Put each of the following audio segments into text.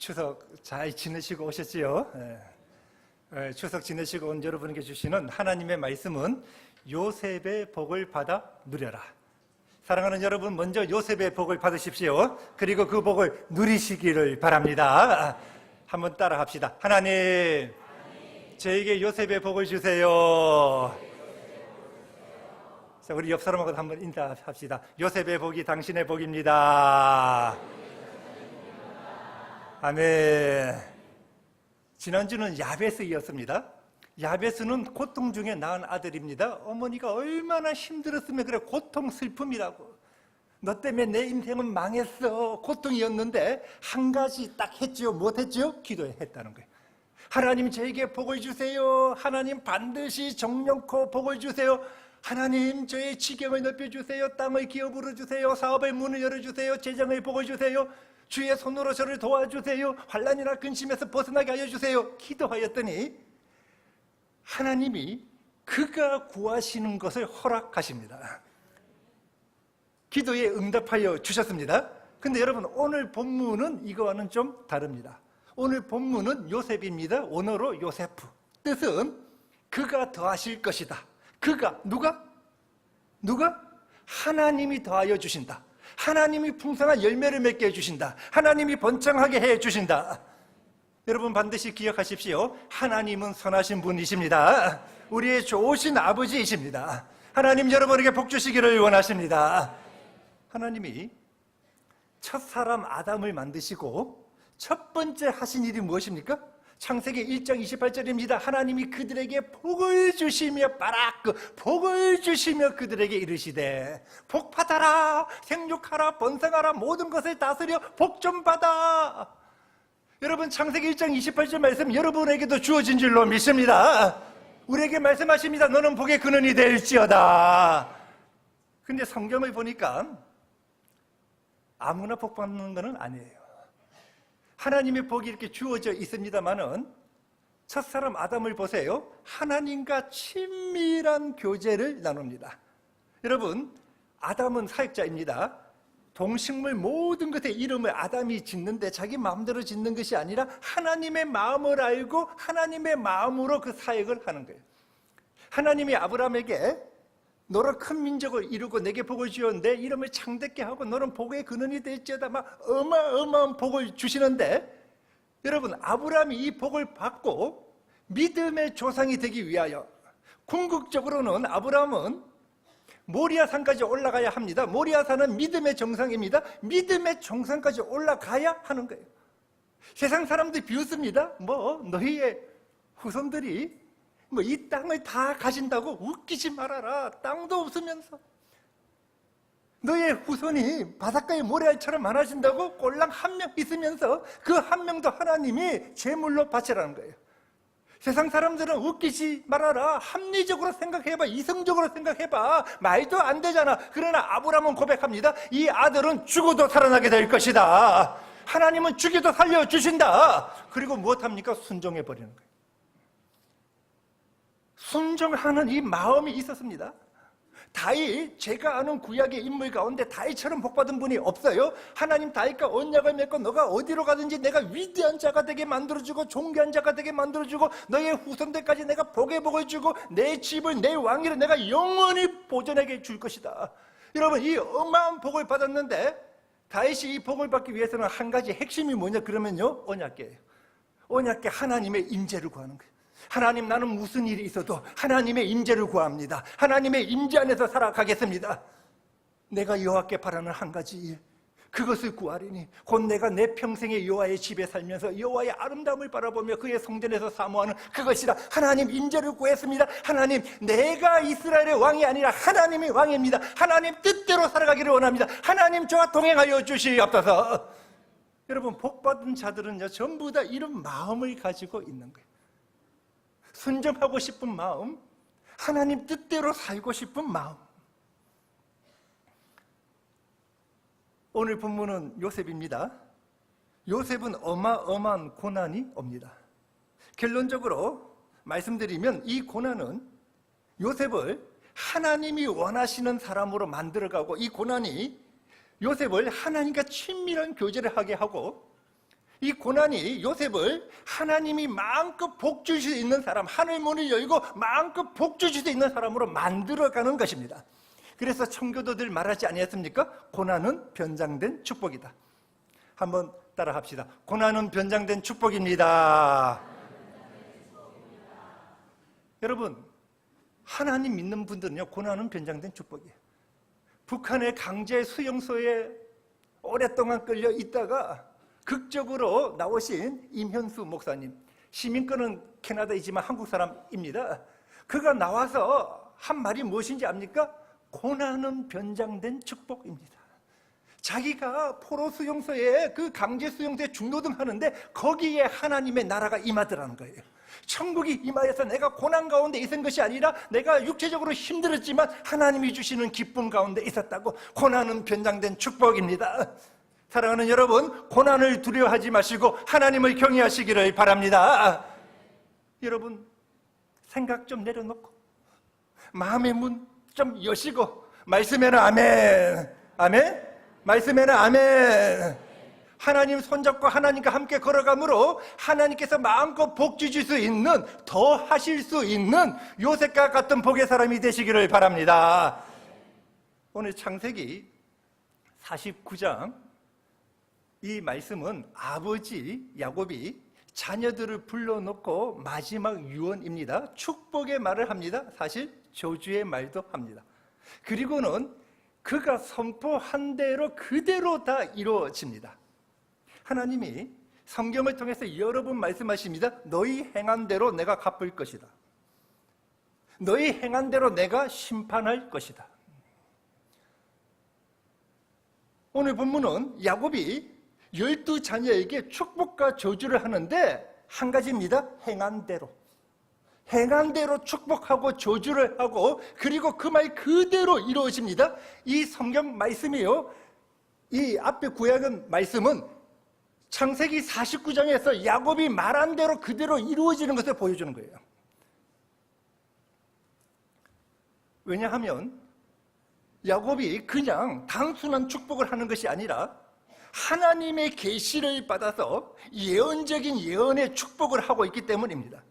추석 잘 지내시고 오셨지요? 추석 지내시고 온 여러분에게 주시는 하나님의 말씀은 요셉의 복을 받아 누려라. 사랑하는 여러분, 먼저 요셉의 복을 받으십시오. 그리고 그 복을 누리시기를 바랍니다. 한번 따라 합시다. 하나님, 저에게 요셉의 복을 주세요. 자, 우리 옆 사람하고 한번 인사합시다. 요셉의 복이 당신의 복입니다. 아멘. 지난주는 야베스였습니다. 야베스는 고통 중에 낳은 아들입니다. 어머니가 얼마나 힘들었으면 그래, 고통, 슬픔이라고. 너 때문에 내 인생은 망했어. 고통이었는데 한 가지 딱 했지요. 못했지요? 기도했다는 거예요. 하나님, 저에게 복을 주세요. 하나님, 반드시 정령코 복을 주세요. 하나님, 저의 지경을 넓혀주세요. 땅을 기업으로 주세요. 사업의 문을 열어주세요. 재정의 복을 주세요. 주의 손으로 저를 도와주세요. 환난이나 근심에서 벗어나게 하여 주세요. 기도하였더니 하나님이 그가 구하시는 것을 허락하십니다. 기도에 응답하여 주셨습니다. 근데 여러분, 오늘 본문은 이거와는 좀 다릅니다. 오늘 본문은 요셉입니다. 원어로 요세프. 뜻은 그가 더하실 것이다. 그가 누가? 하나님이 더하여 주신다. 하나님이 풍성한 열매를 맺게 해주신다. 하나님이 번창하게 해주신다. 여러분, 반드시 기억하십시오. 하나님은 선하신 분이십니다. 우리의 좋으신 아버지이십니다. 하나님, 여러분에게 복 주시기를 원하십니다. 하나님이 첫사람 아담을 만드시고 첫 번째 하신 일이 무엇입니까? 창세기 1장 28절입니다. 하나님이 그들에게 복을 주시며 복을 주시며 그들에게 이르시되 복 받아라, 생육하라, 번성하라, 모든 것을 다스려 복 좀 받아. 여러분, 창세기 1장 28절 말씀 여러분에게도 주어진 줄로 믿습니다. 우리에게 말씀하십니다. 너는 복의 근원이 될지어다. 근데 성경을 보니까 아무나 복 받는 것은 아니에요. 하나님의 복이 이렇게 주어져 있습니다만은 첫사람 아담을 보세요. 하나님과 친밀한 교제를 나눕니다. 여러분, 아담은 사역자입니다. 동식물 모든 것의 이름을 아담이 짓는데 자기 마음대로 짓는 것이 아니라 하나님의 마음을 알고 하나님의 마음으로 그 사역을 하는 거예요. 하나님이 아브라함에게 너로 큰 민족을 이루고 내게 복을 주었는데 이름을 창대케 하고 너는 복의 근원이 될지어다, 막 어마어마한 복을 주시는데, 여러분, 아브라함이 이 복을 받고 믿음의 조상이 되기 위하여 궁극적으로는 아브라함은 모리아산까지 올라가야 합니다. 모리아산은 믿음의 정상입니다. 믿음의 정상까지 올라가야 하는 거예요. 세상 사람들이 비웃습니다. 너희의 후손들이 이 땅을 다 가진다고? 웃기지 말아라. 땅도 없으면서 너의 후손이 바닷가의 모래알처럼 많아진다고? 꼴랑 한 명 있으면서 그 한 명도 하나님이 제물로 바치라는 거예요. 세상 사람들은 웃기지 말아라, 합리적으로 생각해봐, 이성적으로 생각해봐, 말도 안 되잖아. 그러나 아브라함은 고백합니다. 이 아들은 죽어도 살아나게 될 것이다. 하나님은 죽여도 살려주신다. 그리고 무엇합니까? 순종해버리는 거예요. 순종하는 이 마음이 있었습니다. 다윗, 제가 아는 구약의 인물 가운데 다윗처럼 복받은 분이 없어요. 하나님 다윗과 언약을 맺고 너가 어디로 가든지 내가 위대한 자가 되게 만들어주고 존귀한 자가 되게 만들어주고 너의 후손들까지 내가 복의 복을 주고 내 집을, 내 왕위를 내가 영원히 보존하게 줄 것이다. 여러분, 이 어마어마한 복을 받았는데 다윗이 이 복을 받기 위해서는 한 가지 핵심이 뭐냐 그러면요, 언약궤예요. 언약궤, 하나님의 임재를 구하는 거예요. 하나님, 나는 무슨 일이 있어도 하나님의 임재를 구합니다. 하나님의 임재 안에서 살아가겠습니다. 내가 여호와께 바라는 한 가지 일, 그것을 구하리니 곧 내가 내 평생에 여호와의 집에 살면서 여호와의 아름다움을 바라보며 그의 성전에서 사모하는 그것이라. 하나님 임재를 구했습니다. 하나님, 내가 이스라엘의 왕이 아니라 하나님이 왕입니다. 하나님 뜻대로 살아가기를 원합니다. 하나님, 저와 동행하여 주시옵소서. 여러분, 복받은 자들은요, 전부 다 이런 마음을 가지고 있는 거예요. 순종하고 싶은 마음, 하나님 뜻대로 살고 싶은 마음. 오늘 본문은 요셉입니다. 요셉은 어마어마한 고난이 옵니다. 결론적으로 말씀드리면 이 고난은 요셉을 하나님이 원하시는 사람으로 만들어가고, 이 고난이 요셉을 하나님과 친밀한 교제를 하게 하고, 이 고난이 요셉을 하나님이 마음껏 복 줄 수 있는 사람, 하늘 문을 열고 마음껏 복 줄 수 있는 사람으로 만들어가는 것입니다. 그래서 청교도들 말하지 아니했습니까? 고난은 변장된 축복이다. 한번 따라 합시다. 고난은 변장된 축복입니다. 여러분, 하나님 믿는 분들은요, 고난은 변장된 축복이에요. 북한의 강제 수용소에 오랫동안 끌려 있다가 극적으로 나오신 임현수 목사님, 시민권은 캐나다이지만 한국 사람입니다. 그가 나와서 한 말이 무엇인지 압니까? 고난은 변장된 축복입니다. 자기가 포로 수용소에 그 강제 수용소에 중노동 하는데 거기에 하나님의 나라가 임하더라는 거예요. 천국이 임하여서 내가 고난 가운데 있은 것이 아니라 내가 육체적으로 힘들었지만 하나님이 주시는 기쁨 가운데 있었다고. 고난은 변장된 축복입니다. 사랑하는 여러분, 고난을 두려워하지 마시고 하나님을 경외하시기를 바랍니다. 여러분, 생각 좀 내려놓고 마음의 문 좀 여시고 말씀에는 아멘, 아멘, 말씀에는 아멘. 하나님 손잡고 하나님과 함께 걸어가므로 하나님께서 마음껏 복 주실 수 있는, 더 하실 수 있는 요셉과 같은 복의 사람이 되시기를 바랍니다. 오늘 창세기 49장 이 말씀은 아버지 야곱이 자녀들을 불러놓고 마지막 유언입니다. 축복의 말을 합니다. 사실 저주의 말도 합니다. 그리고는 그가 선포한 대로 그대로 다 이루어집니다. 하나님이 성경을 통해서 여러 번 말씀하십니다. 너희 행한 대로 내가 갚을 것이다. 너희 행한 대로 내가 심판할 것이다. 오늘 본문은 야곱이 12자녀에게 축복과 저주를 하는데 한 가지입니다. 행한 대로. 행한 대로 축복하고 저주를 하고 그리고 그 말 그대로 이루어집니다. 이 성경 말씀이요, 이 앞에 구약은 말씀은 창세기 49장에서 야곱이 말한 대로 그대로 이루어지는 것을 보여주는 거예요. 왜냐하면 야곱이 그냥 단순한 축복을 하는 것이 아니라 하나님의 계시를 받아서 예언적인 예언의 축복을 하고 있기 때문입니다.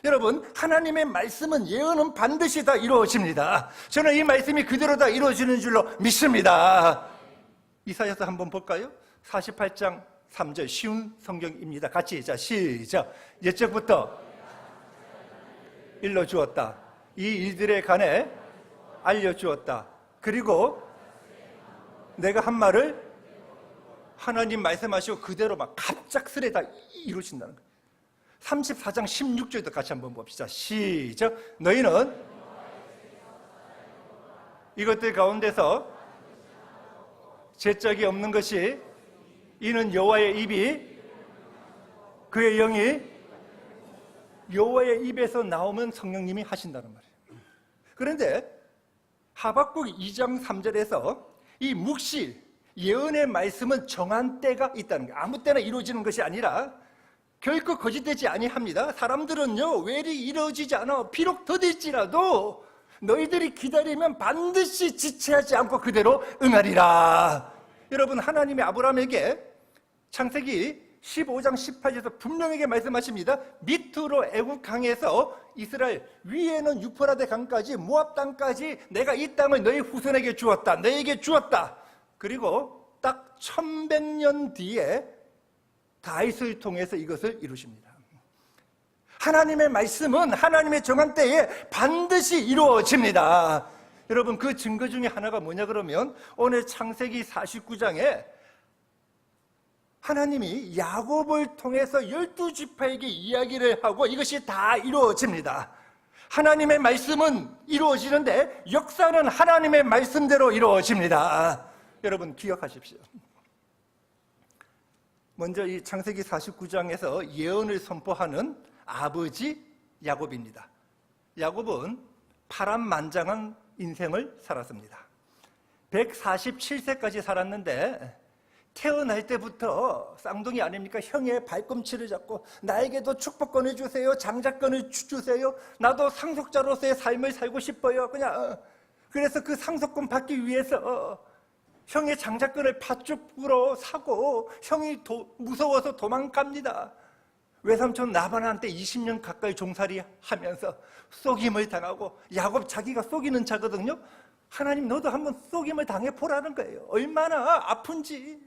여러분, 하나님의 말씀은, 예언은 반드시 다 이루어집니다. 저는 이 말씀이 그대로 다 이루어지는 줄로 믿습니다. 이사야서 한번 볼까요? 48장 3절, 쉬운 성경입니다. 같이, 자, 시작. 옛적부터 일러주었다. 이 일들에 관해 알려주었다. 그리고 내가 한 말을 하나님 말씀하시고 그대로 막 갑작스레 다 이루신다는 거예요. 34장 16절도 같이 한번 봅시다. 시작. 너희는 이것들 가운데서 제짝이 없는 것이, 이는 여호와의 입이, 그의 영이 여호와의 입에서 나오면 성령님이 하신다는 말이에요. 그런데 하박국 2장 3절에서 이 묵시, 예언의 말씀은 정한 때가 있다는 거예요. 아무 때나 이루어지는 것이 아니라 결코 거짓되지 아니합니다. 사람들은요, 외리 이루어지지 않아 비록 더딜지라도 너희들이 기다리면 반드시 지체하지 않고 그대로 응하리라. 여러분, 하나님이 아브라함에게 창세기 15장 18절에서 분명하게 말씀하십니다. 밑으로 애국 강에서 이스라엘, 위에는 유프라데 강까지, 모압 땅까지 내가 이 땅을 너희 후손에게 주었다. 너희에게 주었다. 그리고 딱 1100년 뒤에 다윗을 통해서 이것을 이루십니다. 하나님의 말씀은 하나님의 정한 때에 반드시 이루어집니다. 여러분, 그 증거 중에 하나가 뭐냐 그러면 오늘 창세기 49장에 하나님이 야곱을 통해서 12지파에게 이야기를 하고 이것이 다 이루어집니다. 하나님의 말씀은 이루어지는데 역사는 하나님의 말씀대로 이루어집니다. 여러분, 기억하십시오. 먼저 이 창세기 49장에서 예언을 선포하는 아버지 야곱입니다. 야곱은 파란만장한 인생을 살았습니다. 147세까지 살았는데 태어날 때부터 쌍둥이 아닙니까? 형의 발꿈치를 잡고 나에게도 축복권을 주세요, 장자권을 주세요, 나도 상속자로서의 삶을 살고 싶어요. 그래서 그 상속권 받기 위해서 형의 장자권을 팥죽으로 사고 형이 무서워서 도망갑니다. 외삼촌 라반한테 20년 가까이 종살이 하면서 속임을 당하고, 야곱 자기가 속이는 자거든요. 하나님, 너도 한번 속임을 당해보라는 거예요. 얼마나 아픈지.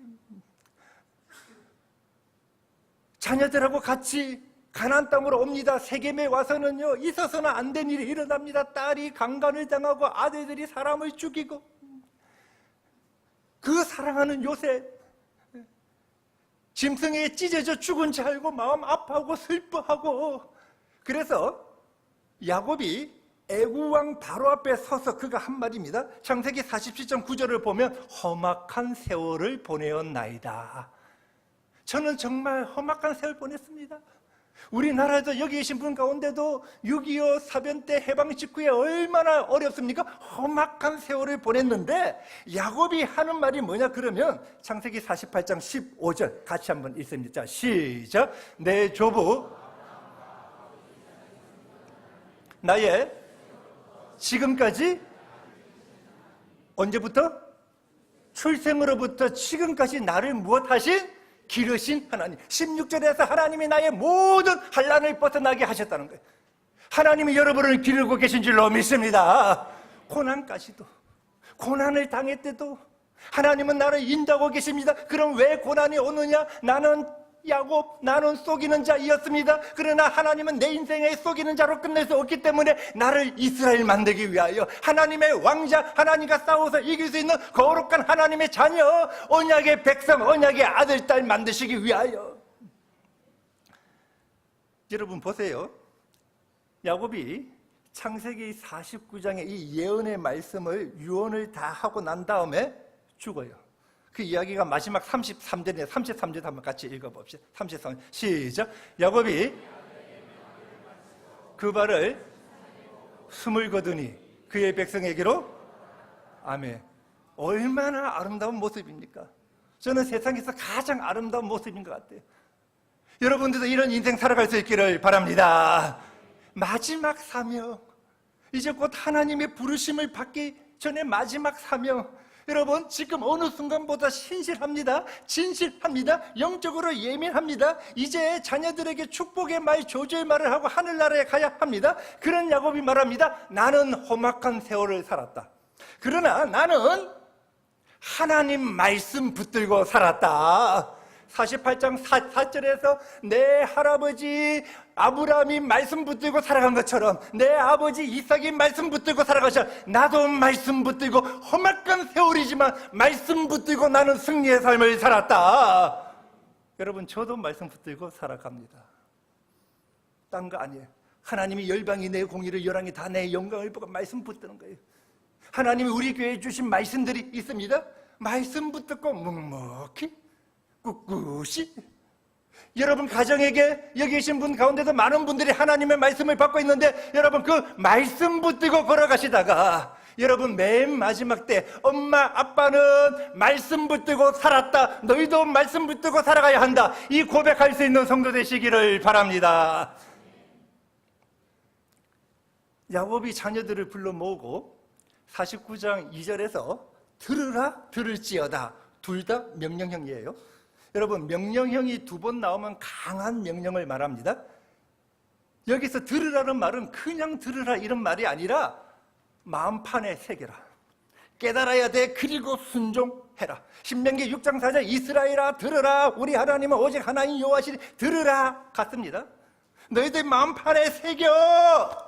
자녀들하고 같이 가나안 땅으로 옵니다. 세겜에 와서는요, 있어서는 안 된 일이 일어납니다. 딸이 강간을 당하고 아들들이 사람을 죽이고, 그 사랑하는 요셉, 짐승에 찢어져 죽은 줄 알고 마음 아파하고 슬퍼하고, 그래서 야곱이 애구왕 바로 앞에 서서 그가 한 말입니다. 창세기 47.9절을 보면 험악한 세월을 보내었나이다. 저는 정말 험악한 세월 보냈습니다. 우리나라에도 여기 계신 분 가운데도 6.25 사변 때 해방 직후에 얼마나 어렵습니까? 험악한 세월을 보냈는데, 야곱이 하는 말이 뭐냐 그러면 창세기 48장 15절 같이 한번 읽습니다. 시작. 내 조부 나의 지금까지, 언제부터? 출생으로부터 지금까지 나를 무엇하신? 기르신 하나님. 16절에서 하나님이 나의 모든 환난을 벗어나게 하셨다는 거예요. 하나님이 여러분을 기르고 계신 줄로 믿습니다. 고난까지도, 고난을 당했대도 하나님은 나를 인도하고 계십니다. 그럼 왜 고난이 오느냐? 나는 야곱, 나는 속이는 자이었습니다. 그러나 하나님은 내 인생에 속이는 자로 끝낼 수 없기 때문에 나를 이스라엘 만들기 위하여, 하나님의 왕자, 하나님과 싸워서 이길 수 있는 거룩한 하나님의 자녀, 언약의 백성, 언약의 아들, 딸 만드시기 위하여. 여러분 보세요. 야곱이 창세기 49장의 이 예언의 말씀을 유언을 다 하고 난 다음에 죽어요. 그 이야기가 마지막 33절에 33절 한번 같이 읽어봅시다. 33절 시작. 야곱이 그 발을 숨을 거두니 그의 백성에게로. 아멘. 얼마나 아름다운 모습입니까? 저는 세상에서 가장 아름다운 모습인 것 같아요. 여러분들도 이런 인생 살아갈 수 있기를 바랍니다. 마지막 사명, 이제 곧 하나님의 부르심을 받기 전에 마지막 사명. 여러분, 지금 어느 순간보다 신실합니다. 진실합니다. 영적으로 예민합니다. 이제 자녀들에게 축복의 말, 조주의 말을 하고 하늘나라에 가야 합니다. 그런 야곱이 말합니다. 나는 험악한 세월을 살았다. 그러나 나는 하나님 말씀 붙들고 살았다. 48장 4절에서 내 할아버지 아브라함이 말씀 붙들고 살아간 것처럼, 내 아버지 이삭이 말씀 붙들고 살아가셔. 나도 말씀 붙들고, 험악한 세월이지만 말씀 붙들고 나는 승리의 삶을 살았다. 여러분, 저도 말씀 붙들고 살아갑니다. 딴 거 아니에요. 하나님이 열방이 내 공의를, 열왕이 다 내 영광을 보고 말씀 붙드는 거예요. 하나님이 우리 교회에 주신 말씀들이 있습니다. 말씀 붙들고 묵묵히, 꿋꿋이. 여러분 가정에게 여기 계신 분 가운데도 많은 분들이 하나님의 말씀을 받고 있는데, 여러분 그 말씀 붙들고 걸어가시다가 여러분 맨 마지막 때 엄마 아빠는 말씀 붙들고 살았다, 너희도 말씀 붙들고 살아가야 한다, 이 고백할 수 있는 성도 되시기를 바랍니다. 야곱이 자녀들을 불러 모으고 49장 2절에서 들으라 들을지어다, 둘 다 명령형이에요. 여러분, 명령형이 두 번 나오면 강한 명령을 말합니다. 여기서 들으라는 말은 그냥 들으라 이런 말이 아니라 마음판에 새겨라, 깨달아야 돼, 그리고 순종해라. 신명기 6장 4절 이스라엘아 들으라, 우리 하나님은 오직 하나님 여호와시니 들으라 같습니다. 너희들 마음판에 새겨,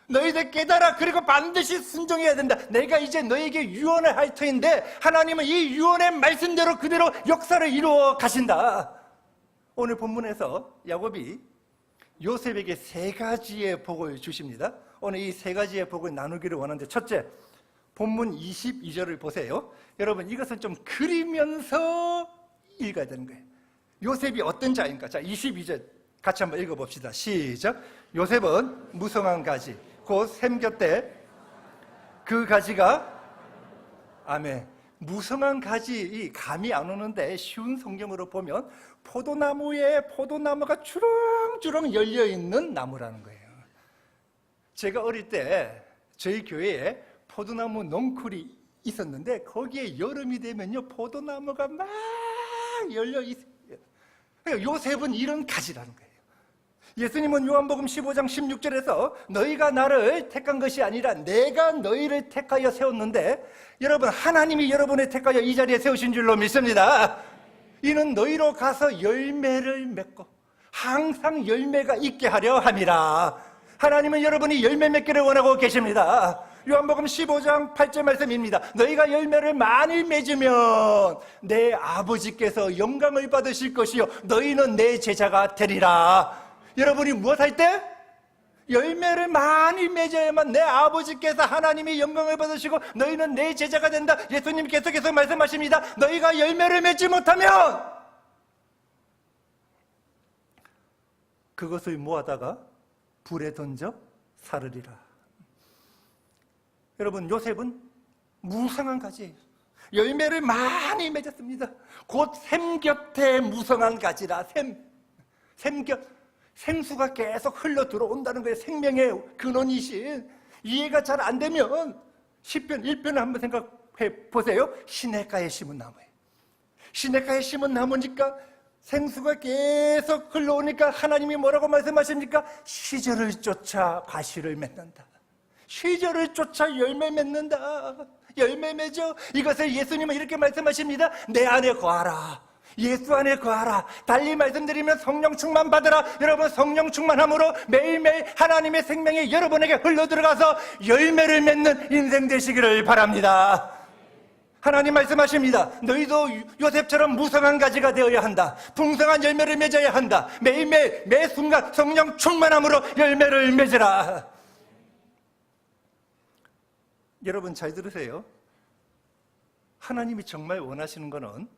너희들 깨달아, 그리고 반드시 순종해야 된다. 내가 이제 너에게 유언을 할 터인데 하나님은 이 유언의 말씀대로 그대로 역사를 이루어 가신다. 오늘 본문에서 야곱이 요셉에게 세 가지의 복을 주십니다. 오늘 이 세 가지의 복을 나누기를 원하는데, 첫째, 본문 22절을 보세요. 여러분, 이것은 좀 그리면서 읽어야 되는 거예요. 요셉이 어떤 자인가? 자, 22절 같이 한번 읽어봅시다. 시작. 요셉은 무성한 가지 곧 샘 곁에 그 가지가, 아멘. 무성한 가지, 이 감이 안 오는데 쉬운 성경으로 보면 포도나무에 포도나무가 주렁주렁 열려있는 나무라는 거예요. 제가 어릴 때 저희 교회에 포도나무 넝쿨이 있었는데 거기에 여름이 되면요 포도나무가 막 열려 있어요. 그러니까 요셉은 이런 가지라는 거예요. 예수님은 요한복음 15장 16절에서 너희가 나를 택한 것이 아니라 내가 너희를 택하여 세웠는데, 여러분 하나님이 여러분을 택하여 이 자리에 세우신 줄로 믿습니다. 이는 너희로 가서 열매를 맺고 항상 열매가 있게 하려 함이라. 하나님은 여러분이 열매 맺기를 원하고 계십니다. 요한복음 15장 8절 말씀입니다. 너희가 열매를 많이 맺으면 내 아버지께서 영광을 받으실 것이요 너희는 내 제자가 되리라. 여러분이 무엇할 때? 열매를 많이 맺어야만 내 아버지께서 하나님이 영광을 받으시고 너희는 내 제자가 된다. 예수님 계속해서 말씀하십니다. 너희가 열매를 맺지 못하면 그것을 모아다가 불에 던져 사르리라. 여러분 요셉은 무성한 가지예요. 열매를 많이 맺었습니다. 곧 샘 곁에 무성한 가지라. 샘곁, 생수가 계속 흘러 들어온다는 거예요. 생명의 근원이신. 이해가 잘 안 되면 시편 1편을 한번 생각해 보세요. 시냇가에 심은 나무예요. 시냇가에 심은 나무니까 생수가 계속 흘러오니까 하나님이 뭐라고 말씀하십니까? 시절을 쫓아 과실을 맺는다. 시절을 쫓아 열매 맺는다. 열매 맺어. 이것을 예수님은 이렇게 말씀하십니다. 내 안에 거하라. 예수 안에 거하라. 달리 말씀드리면 성령 충만 받으라. 여러분 성령 충만함으로 매일매일 하나님의 생명이 여러분에게 흘러들어가서 열매를 맺는 인생 되시기를 바랍니다. 하나님 말씀하십니다. 너희도 요셉처럼 무성한 가지가 되어야 한다. 풍성한 열매를 맺어야 한다. 매일매일 매 순간 성령 충만함으로 열매를 맺으라. 여러분 잘 들으세요. 하나님이 정말 원하시는 것은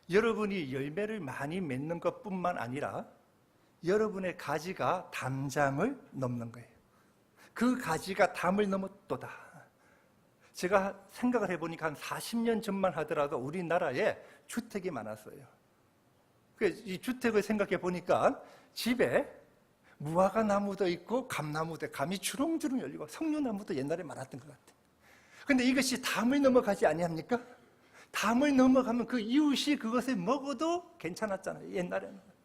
여러분이 열매를 많이 맺는 것뿐만 아니라 여러분의 가지가 담장을 넘는 거예요. 그 가지가 담을 넘었도다. 제가 생각을 해보니까 한 40년 전만 하더라도 우리나라에 주택이 많았어요. 이 주택을 생각해 보니까 집에 무화과 나무도 있고 감나무도, 감이 주렁주렁 열리고 석류나무도 옛날에 많았던 것 같아요. 근데 이것이 담을 넘어가지 아니합니까? 담을 넘어가면 그 이웃이 그것을 먹어도 괜찮았잖아요. 옛날에는.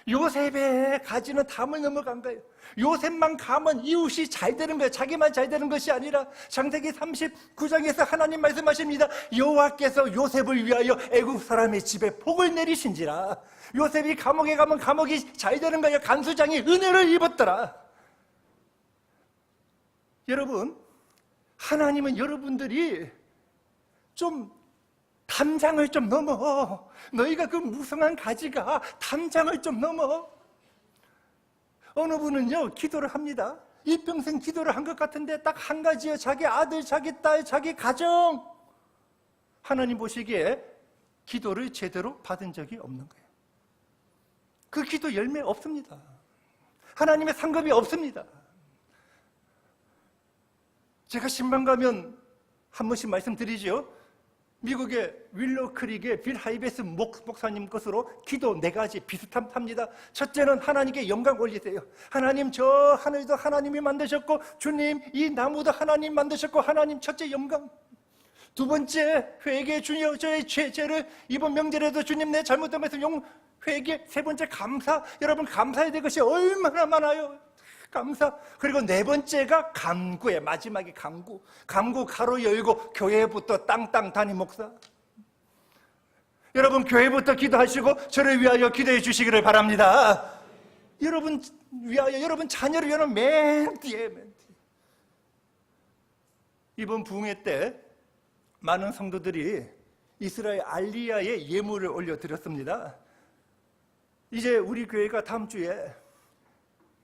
요셉의 가지는 담을 넘어간 거예요. 요셉만 가면 이웃이 잘 되는 거예요. 자기만 잘 되는 것이 아니라 창세기 39장에서 하나님 말씀하십니다. 여호와께서 요셉을 위하여 애국 사람의 집에 복을 내리신지라. 요셉이 감옥에 가면 감옥이 잘 되는 거예요. 간수장이 은혜를 입었더라. 여러분, 하나님은 여러분들이 좀 담장을 좀 넘어. 너희가 그 무성한 가지가 담장을 좀 넘어. 어느 분은요 기도를 합니다. 일평생 기도를 한 것 같은데 딱 한 가지요. 자기 아들, 자기 딸, 자기 가정. 하나님 보시기에 기도를 제대로 받은 적이 없는 거예요. 그 기도 열매 없습니다. 하나님의 상급이 없습니다. 제가 신방 가면 한 번씩 말씀드리죠. 미국의 윌로 크릭의 빌 하이베스 목사님 것으로 기도 4가지 비슷합니다. 첫째는 하나님께 영광 올리세요. 하나님, 저 하늘도 하나님이 만드셨고, 주님 이 나무도 하나님 만드셨고, 하나님 첫째 영광. 두 번째 회개, 주여 저의 죄를 이번 명절에도 주님 내 잘못된 말씀 회개. 세 번째 감사. 여러분 감사해야 될 것이 얼마나 많아요. 감사. 그리고 4번째가 간구에 마지막에 간구 가로 열고 교회부터 땅땅 담임 목사. 여러분 교회부터 기도하시고 저를 위하여 기도해 주시기를 바랍니다. 여러분 위하여, 여러분 자녀를 위하여 맨 뒤에. 이번 부흥회 때 많은 성도들이 이스라엘 알리야에 예물을 올려드렸습니다. 이제 우리 교회가 다음 주에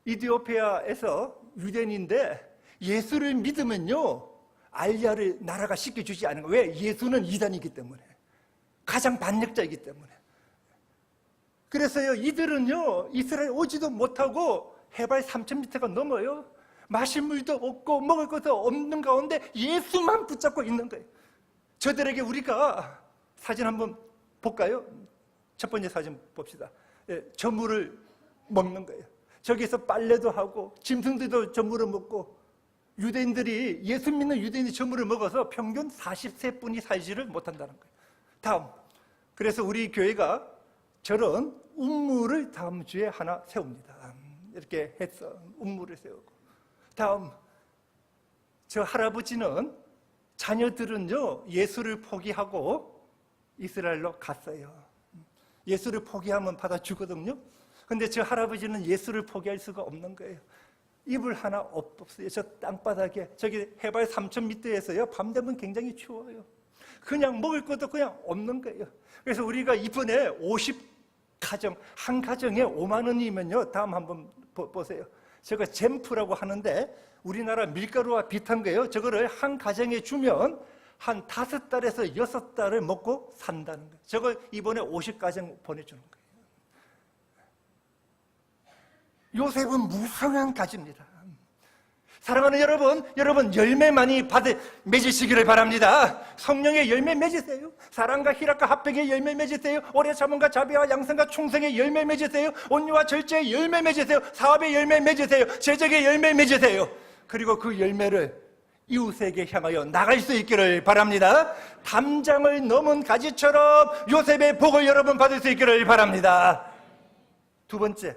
이디오피아에서 유대인인데 예수를 믿으면요 알리야를 나라가 시켜주지 않은 거예요. 왜? 예수는 이단이기 때문에, 가장 반역자이기 때문에. 그래서요 이들은요 이스라엘 오지도 못하고 해발 3,000m가 넘어요. 마실 물도 없고 먹을 것도 없는 가운데 예수만 붙잡고 있는 거예요. 저들에게 우리가 사진 한번 볼까요? 첫 번째 사진 봅시다. 저물을 먹는 거예요. 저기서 빨래도 하고 짐승들도 저물을 먹고 유대인들이, 예수 믿는 유대인이 저물을 먹어서 평균 40세뿐이 살지를 못한다는 거예요. 다음, 그래서 우리 교회가 저런 운무를 다음 주에 하나 세웁니다. 이렇게 해서 운무를 세우고. 다음, 저 할아버지는, 자녀들은요 예수를 포기하고 이스라엘로 갔어요. 예수를 포기하면 받아주거든요. 근데 저 할아버지는 예수를 포기할 수가 없는 거예요. 이불 하나 없어요. 저 땅바닥에, 저기 해발 3,000m에서요 밤 되면 굉장히 추워요. 그냥 먹을 것도 그냥 없는 거예요. 그래서 우리가 이번에 50가정, 한 가정에 5만 원이면요, 다음 한번 보세요. 저거 잼프라고 하는데 우리나라 밀가루와 비슷한 거예요. 저거를 한 가정에 주면 한 5달에서 6달을 먹고 산다는 거예요. 저걸 이번에 50가정 보내주는 거예요. 요셉은 무성한 가지입니다. 사랑하는 여러분 열매 많이 맺으시기를 바랍니다. 성령의 열매 맺으세요. 사랑과 희락과 합백의 열매 맺으세요. 오래 참음과 자비와 양성과 충성의 열매 맺으세요. 온유와 절제의 열매 맺으세요. 사업의 열매 맺으세요. 재적의 열매 맺으세요. 그리고 그 열매를 이웃에게 향하여 나갈 수 있기를 바랍니다. 담장을 넘은 가지처럼 요셉의 복을 여러분 받을 수 있기를 바랍니다. 두 번째,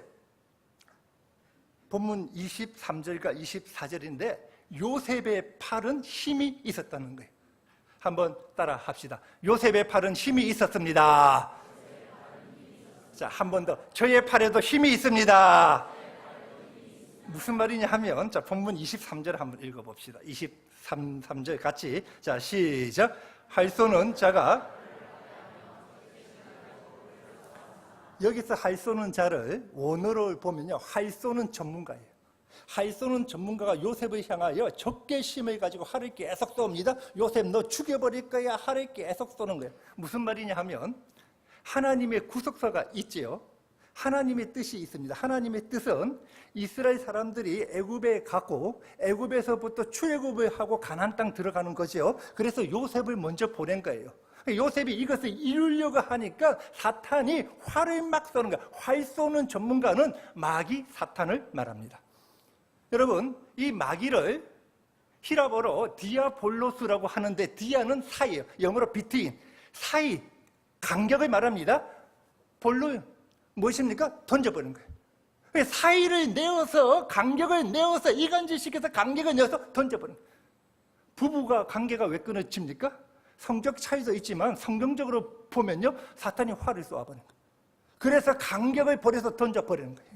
본문 23절과 24절인데 요셉의 팔은 힘이 있었다는 거예요. 한번 따라 합시다. 요셉의 팔은 힘이 있었습니다. 자, 한 번 더. 저의 팔에도 힘이 있습니다. 무슨 말이냐 하면, 자, 본문 23절 한번 읽어봅시다. 23절 같이. 자, 시작. 할 쏘는 자가, 여기서 할 쏘는 자를 원어로 보면요, 활 쏘는 전문가예요. 활 쏘는 전문가가 요셉을 향하여 적개심을 가지고 활을 계속 쏩니다. 요셉 너 죽여버릴 거야. 활을 계속 쏘는 거예요. 무슨 말이냐 하면, 하나님의 구속사가 있지요. 하나님의 뜻이 있습니다. 하나님의 뜻은 이스라엘 사람들이 애굽에 갔고 애굽에서부터 출애굽을 하고 가나안 땅 들어가는 거죠. 그래서 요셉을 먼저 보낸 거예요. 요셉이 이것을 이루려고 하니까 사탄이 활을 막 쏘는 거예요. 활 쏘는 전문가는 마귀 사탄을 말합니다. 여러분, 이 마귀를 히라보로 디아볼로스라고 하는데, 디아는 사이예요. 영어로 비트윈, 사이, 간격을 말합니다. 볼로 무엇입니까? 던져버리는 거예요. 사이를 내어서, 간격을 내어서, 이간질시켜서 간격을 내어서 던져버리는 거예요. 부부가 관계가 왜 끊어집니까? 성적 차이도 있지만 성경적으로 보면요, 사탄이 활을 쏘아버리는 거예요. 그래서 간격을 버려서 던져버리는 거예요.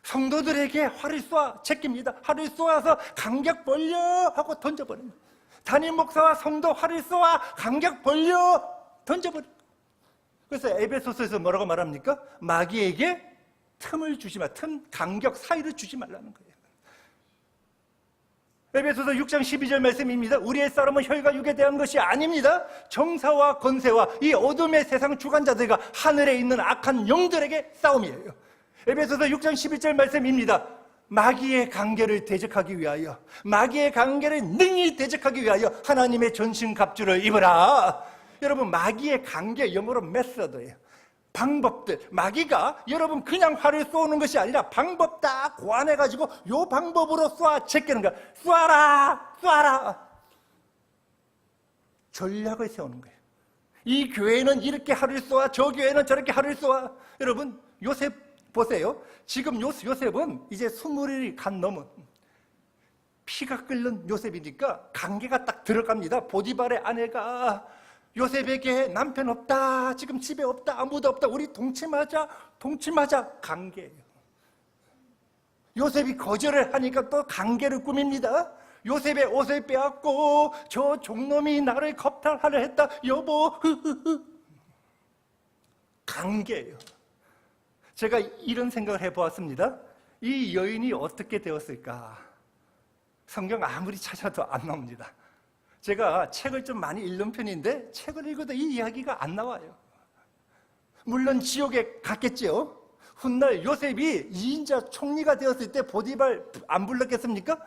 성도들에게 활을 쏘아 제낍니다. 활을 쏘아서 간격 벌려 하고 던져버리는 거예요. 담임 목사와 성도 활을 쏘아 간격 벌려 던져버리는 거예요. 그래서 에베소서에서 뭐라고 말합니까? 마귀에게 틈을 주지 마, 간격 사이를 주지 말라는 거예요. 에베소서 6장 12절 말씀입니다. 우리의 싸움은 혈과 육에 대한 것이 아닙니다. 정사와 권세와 이 어둠의 세상 주관자들과 하늘에 있는 악한 영들에게 싸움이에요. 에베소서 6장 11절 말씀입니다. 마귀의 관계를 대적하기 위하여, 마귀의 관계를 능히 대적하기 위하여 하나님의 전신갑주를 입으라. 여러분, 마귀의 관계, 영어로 메서드예요. 방법들. 마귀가 여러분 그냥 활을 쏘는 것이 아니라 방법 다 고안해가지고 요 방법으로 쏘아 제끼는 거야. 쏘아라. 전략을 세우는 거예요. 이 교회는 이렇게 활을 쏘아, 저 교회는 저렇게 활을 쏘아. 여러분, 요셉 보세요. 지금 요셉은 이제 20이 간 넘은 피가 끓는 요셉이니까 관계가 딱 들어갑니다. 보디발의 아내가 요셉에게 남편 없다, 지금 집에 없다, 아무도 없다, 우리 동침하자 관계예요. 요셉이 거절을 하니까 또 관계를 꾸밉니다. 요셉의 옷을 빼앗고 저 종놈이 나를 겁탈하려 했다, 여보, 관계예요. 제가 이런 생각을 해보았습니다. 이 여인이 어떻게 되었을까? 성경 아무리 찾아도 안 나옵니다. 제가 책을 좀 많이 읽는 편인데 책을 읽어도 이 이야기가 안 나와요. 물론 지옥에 갔겠죠. 훗날 요셉이 2인자 총리가 되었을 때 보디발 안 불렀겠습니까?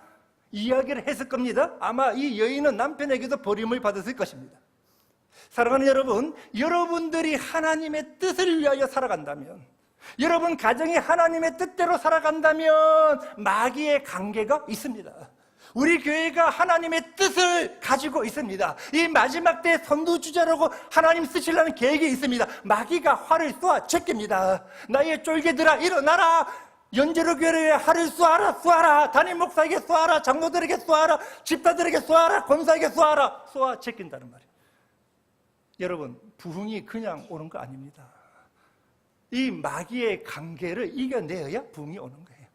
이야기를 했을 겁니다. 아마 이 여인은 남편에게도 버림을 받았을 것입니다. 사랑하는 여러분, 여러분들이 하나님의 뜻을 위하여 살아간다면, 여러분 가정이 하나님의 뜻대로 살아간다면 마귀의 관계가 있습니다. 우리 교회가 하나님의 뜻을 가지고 있습니다. 이 마지막 때 선두주자라고 하나님 쓰시려는 계획이 있습니다. 마귀가 활을 쏘아 제낍니다. 나의 쫄개들아 일어나라. 연제로 교회에 활을 쏘아라. 담임 목사에게 쏘아라. 장로들에게 쏘아라. 집사들에게 쏘아라. 권사에게 쏘아라. 쏘아 제낀다는 말이에요. 여러분, 부흥이 그냥 오는 거 아닙니다. 이 마귀의 관계를 이겨내야 부흥이 오는 거예요.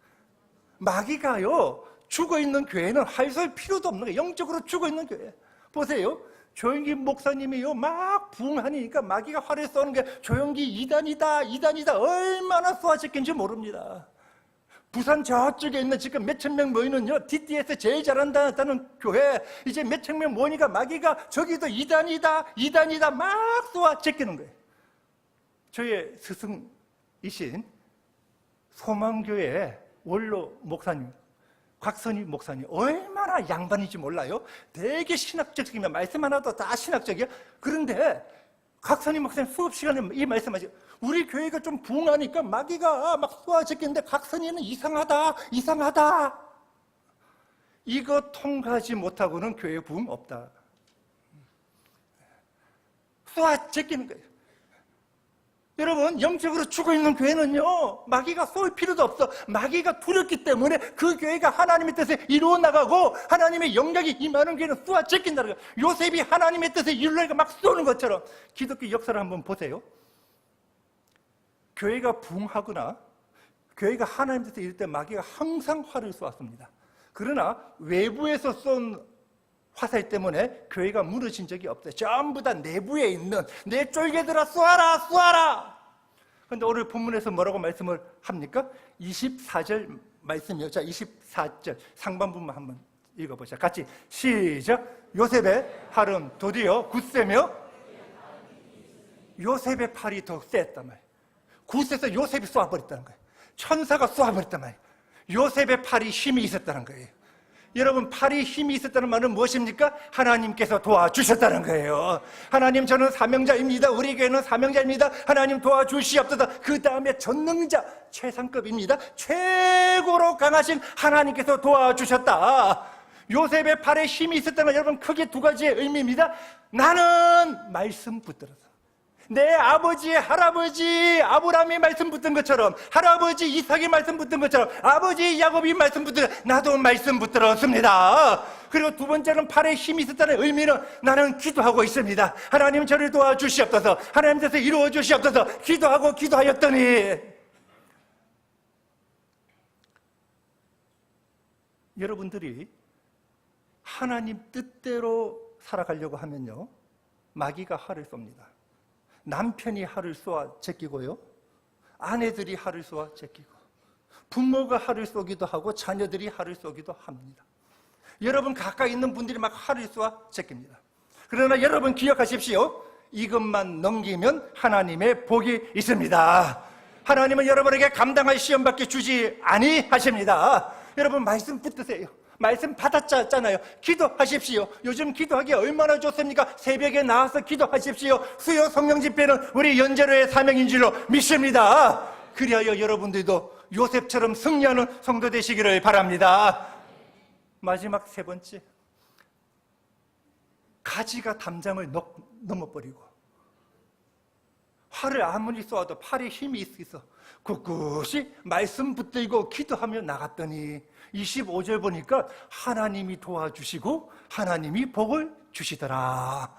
마귀가요, 죽어있는 교회는 활 쏠 필요도 없는 거예요. 영적으로 죽어있는 교회. 보세요. 조영기 목사님이요, 막 부흥하니까 마귀가 활을 쏘는 게 조영기 이단이다 얼마나 쏘아제낀지 모릅니다. 부산 저쪽에 있는 지금 몇천 명 모이는요, DT에서 제일 잘한다는 교회, 이제 몇천 명 모이니까 마귀가 저기도 이단이다 막 쏘아제끼는 거예요. 저의 스승이신 소망교회 원로 목사님 곽선희 목사님 얼마나 양반인지 몰라요. 되게 신학적이면 말씀 하나도 다 신학적이야. 그런데 곽선희 목사님 수업 시간에 이 말씀하죠. 우리 교회가 좀 부흥하니까 마귀가 막 쏘아제끼는데 곽선희는 이상하다. 이거 통과하지 못하고는 교회 부흥 없다. 쏘아제끼는 거예요. 여러분, 영적으로 죽어있는 교회는요, 마귀가 쏠 필요도 없어. 마귀가 두렵기 때문에 그 교회가 하나님의 뜻에 이루어 나가고 하나님의 영역이 임하는 교회는 쏘아 제낀다는 거예요. 요셉이 하나님의 뜻에 이루려니까 막 쏘는 것처럼. 기독교 역사를 한번 보세요. 교회가 부흥하거나 교회가 하나님의 뜻에 이룰 때 마귀가 항상 활을 쏘았습니다. 그러나 외부에서 쏜 화살 때문에 교회가 무너진 적이 없어요. 전부 다 내부에 있는 내 쫄개들아 쏘아라. 그런데 오늘 본문에서 뭐라고 말씀을 합니까? 24절 말씀이요. 자, 24절 상반부만 한번 읽어보자. 같이 시작. 요셉의 팔은 도리어 굳세며 요셉의 팔이 더 셌단 말이에요. 굳세서 요셉이 쏘아버렸다는 거예요. 천사가 쏘아버렸단 말이에요. 요셉의 팔이 힘이 있었다는 거예요. 여러분, 팔이 힘이 있었다는 말은 무엇입니까? 하나님께서 도와주셨다는 거예요. 하나님, 저는 사명자입니다. 우리 교회는 사명자입니다. 하나님 도와주시옵소서. 그 다음에 전능자, 최상급입니다. 최고로 강하신 하나님께서 도와주셨다. 요셉의 팔에 힘이 있었다는 건 여러분 크게 두 가지의 의미입니다. 나는 말씀 붙들어서, 내 아버지, 할아버지 아브라함이 말씀 붙든 것처럼, 할아버지 이삭이 말씀 붙든 것처럼, 아버지 야곱이 말씀 붙든, 나도 말씀 붙들었습니다. 그리고 두 번째는 팔에 힘이 있었다는 의미는 나는 기도하고 있습니다. 하나님 저를 도와주시옵소서. 하나님께서 이루어 주시옵소서. 기도하였더니, 여러분들이 하나님 뜻대로 살아가려고 하면요, 마귀가 활을 쏩니다. 남편이 활을 쏘아 제끼고요, 아내들이 활을 쏘아 제끼고, 부모가 활을 쏘기도 하고 자녀들이 활을 쏘기도 합니다. 여러분 가까이 있는 분들이 막 활을 쏘아 제낍니다. 그러나 여러분 기억하십시오. 이것만 넘기면 하나님의 복이 있습니다. 하나님은 여러분에게 감당할 시험밖에 주지 아니하십니다. 여러분 말씀 붙드세요. 말씀 받았잖아요. 기도하십시오. 요즘 기도하기 얼마나 좋습니까? 새벽에 나와서 기도하십시오. 수요 성령 집회는 우리 연제로의 사명인 줄로 믿습니다. 그리하여 여러분들도 요셉처럼 승리하는 성도 되시기를 바랍니다. 마지막 세 번째, 가지가 담장을 넘어버리고 활을 아무리 쏘아도 팔에 힘이 있어 꿋꿋이 말씀 붙들고 기도하며 나갔더니 25절 보니까 하나님이 도와주시고 하나님이 복을 주시더라.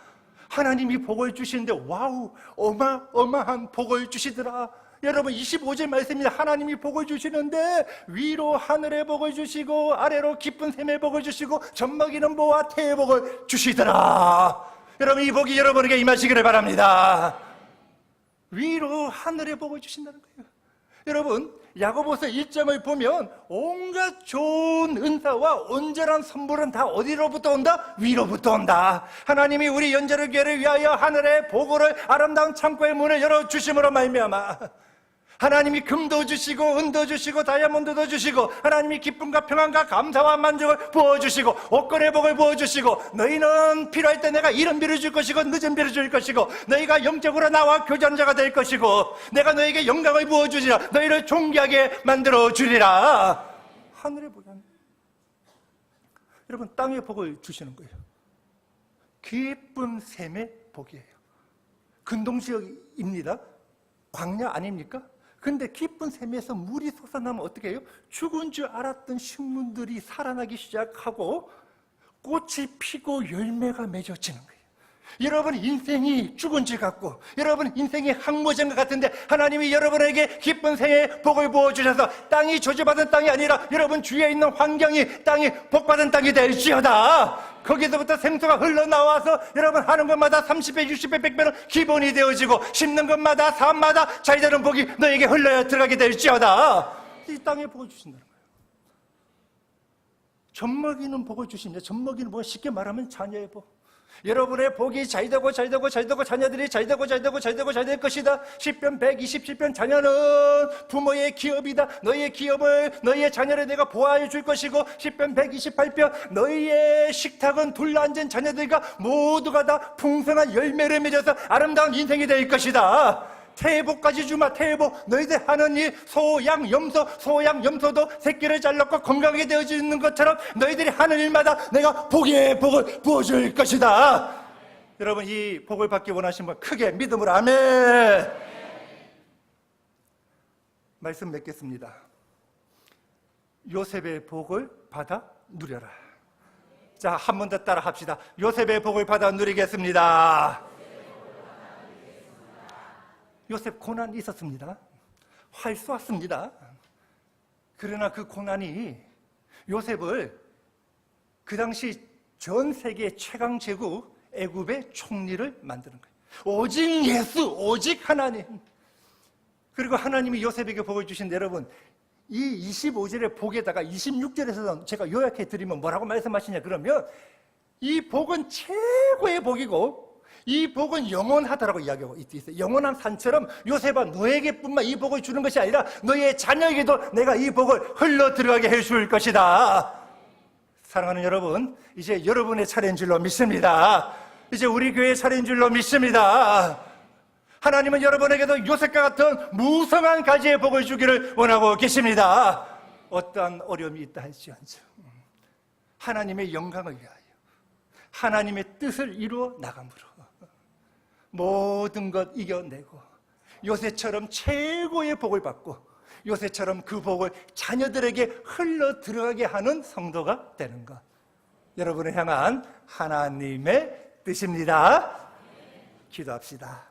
하나님이 복을 주시는데 와우, 어마어마한 복을 주시더라. 여러분 25절 말씀입니다. 하나님이 복을 주시는데 위로 하늘의 복을 주시고 아래로 깊은 샘의 복을 주시고 젖먹이는 보와 태의 복을 주시더라. 여러분 이 복이 여러분에게 임하시기를 바랍니다. 위로 하늘의 복을 주신다는 거예요. 여러분 야고보서 1장을 보면 온갖 좋은 은사와 온전한 선물은 다 어디로부터 온다? 위로부터 온다. 하나님이 우리 연제로 교회를 위하여 하늘의 보고를 아름다운 창고의 문을 열어주심으로 말미암아 하나님이 금도 주시고 은도 주시고 다이아몬드도 주시고 하나님이 기쁨과 평안과 감사와 만족을 부어주시고 옷걸이의 복을 부어주시고 너희는 필요할 때 내가 이른 비를 줄 것이고 늦은 비를 줄 것이고 너희가 영적으로 나와 교제하는 자가 될 것이고 내가 너희에게 영광을 부어주리라. 너희를 존귀하게 만들어주리라. 하늘의 복이. 여러분, 땅의 복을 주시는 거예요. 기쁜 샘의 복이에요. 근동지역입니다. 광야 아닙니까? 근데 기쁜 샘에서 물이 솟아나면 어떻게 해요? 죽은 줄 알았던 식물들이 살아나기 시작하고 꽃이 피고 열매가 맺어지는 거예요. 여러분 인생이 죽은 줄 같고 여러분 인생이 항모전 것 같은데 하나님이 여러분에게 기쁜 생의 복을 부어주셔서 땅이 저주받은 땅이 아니라 여러분 주위에 있는 환경이 땅이 복받은 땅이 될지어다. 거기서부터 생수가 흘러나와서 여러분 하는 것마다 30배, 60배, 100배는 기본이 되어지고 심는 것마다 삶마다 자유되는 복이 너에게 흘러 들어가게 될지어다. 이 땅에 복을 주신다는 거예요. 젖먹이는 복을 주십니다. 젖먹이는 복은 쉽게 말하면 자녀의 복. 여러분의 복이 잘되고 잘되고 잘되고 자녀들이 잘되고 잘되고 잘되고 잘 될 것이다. 시편 127편 자녀는 부모의 기업이다. 너희의 기업을 너희의 자녀를 내가 보호해 줄 것이고 시편 128편 너희의 식탁은 둘러앉은 자녀들과 모두가 다 풍성한 열매를 맺어서 아름다운 인생이 될 것이다. 태복까지 주마. 태복. 너희들 하는 이 소양 염소, 소양 염소도 새끼를 잘 낳고 건강하게 되어지는 것처럼 너희들이 하는 일마다 내가 복의 복을 부어줄 것이다. 여러분 이 복을 받기 원하시는 분 크게 믿음으로 아멘. 말씀 맺겠습니다. 요셉의 복을 받아 누려라. 자, 한 번 더 따라 합시다. 요셉의 복을 받아 누리겠습니다. 요셉 고난이 있었습니다. 활 쏘았습니다. 그러나 그 고난이 요셉을 그 당시 전 세계 최강 제국 애굽의 총리를 만드는 거예요. 오직 예수, 오직 하나님. 그리고 하나님이 요셉에게 복을 주신 여러분, 이 25절의 복에다가 26절에서 제가 요약해 드리면 뭐라고 말씀하시냐 그러면 이 복은 최고의 복이고 이 복은 영원하다라고 이야기하고 있어요. 영원한 산처럼 요셉아 너에게뿐만 이 복을 주는 것이 아니라 너의 자녀에게도 내가 이 복을 흘러 들어가게 해줄 것이다. 사랑하는 여러분, 이제 여러분의 차례인 줄로 믿습니다. 이제 우리 교회의 차례인 줄로 믿습니다. 하나님은 여러분에게도 요셉과 같은 무성한 가지의 복을 주기를 원하고 계십니다. 어떠한 어려움이 있다 할지언정 하나님의 영광을 위하여 하나님의 뜻을 이루어 나감으로 모든 것 이겨내고 요셉처럼 최고의 복을 받고 요셉처럼 그 복을 자녀들에게 흘러 들어가게 하는 성도가 되는 것, 여러분을 향한 하나님의 뜻입니다. 기도합시다.